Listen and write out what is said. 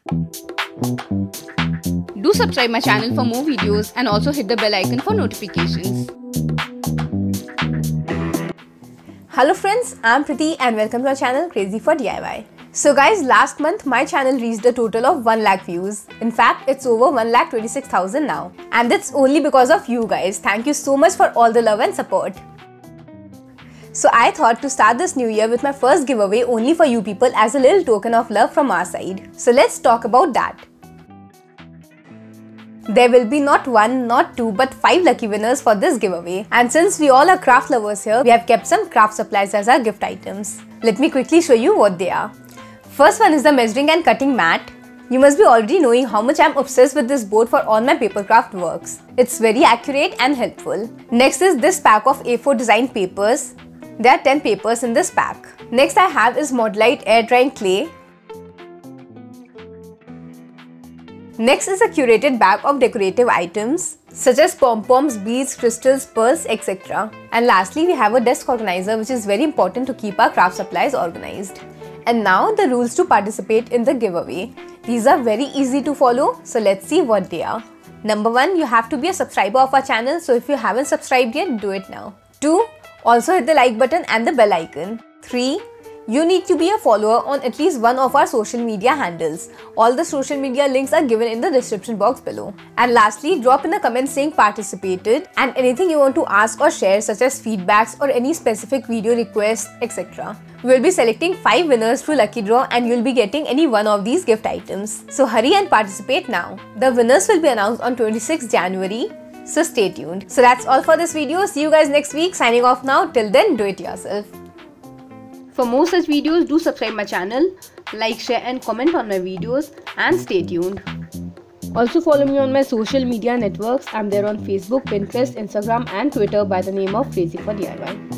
Do subscribe my channel for more videos and also hit the bell icon for notifications. Hello friends, I'm Preeti and welcome to our channel Krazzy for DIY. So guys, last month my channel reached a total of 1 lakh views. In fact, it's over 1,26,000 now. And it's only because of you guys. Thank you so much for all the love and support. So I thought to start this new year with my first giveaway only for you people as a little token of love from our side. So let's talk about that. There will be not 1, not 2, but 5 lucky winners for this giveaway. And since we all are craft lovers here, we have kept some craft supplies as our gift items. Let me quickly show you what they are. First one is the measuring and cutting mat. You must be already knowing how much I am obsessed with this board for all my paper craft works. It's very accurate and helpful. Next is this pack of A4 design papers. There are 10 papers in this pack. Next I have is Modelite air drying clay. Next is a curated bag of decorative items such as pom-poms, beads, crystals, pearls, etc. And lastly, we have a desk organizer which is very important to keep our craft supplies organized. And now the rules to participate in the giveaway. These are very easy to follow, so let's see what they are. Number 1, you have to be a subscriber of our channel, so if you haven't subscribed yet, do it now. 2, also hit the like button and the bell icon. 3, you need to be a follower on at least one of our social media handles. All the social media links are given in the description box below. And lastly, drop in a comment saying participated and anything you want to ask or share such as feedbacks or any specific video requests, etc. We will be selecting 5 winners through lucky draw and you will be getting any one of these gift items. So hurry and participate now. The winners will be announced on 26th January. So stay tuned. So that's all for this video. See you guys next week. Signing off now. Till then, do it yourself. For more such videos, do subscribe my channel, like, share and comment on my videos and stay tuned. Also follow me on my social media networks. I'm there on Facebook, Pinterest, Instagram and Twitter by the name of Krazzy for DIY.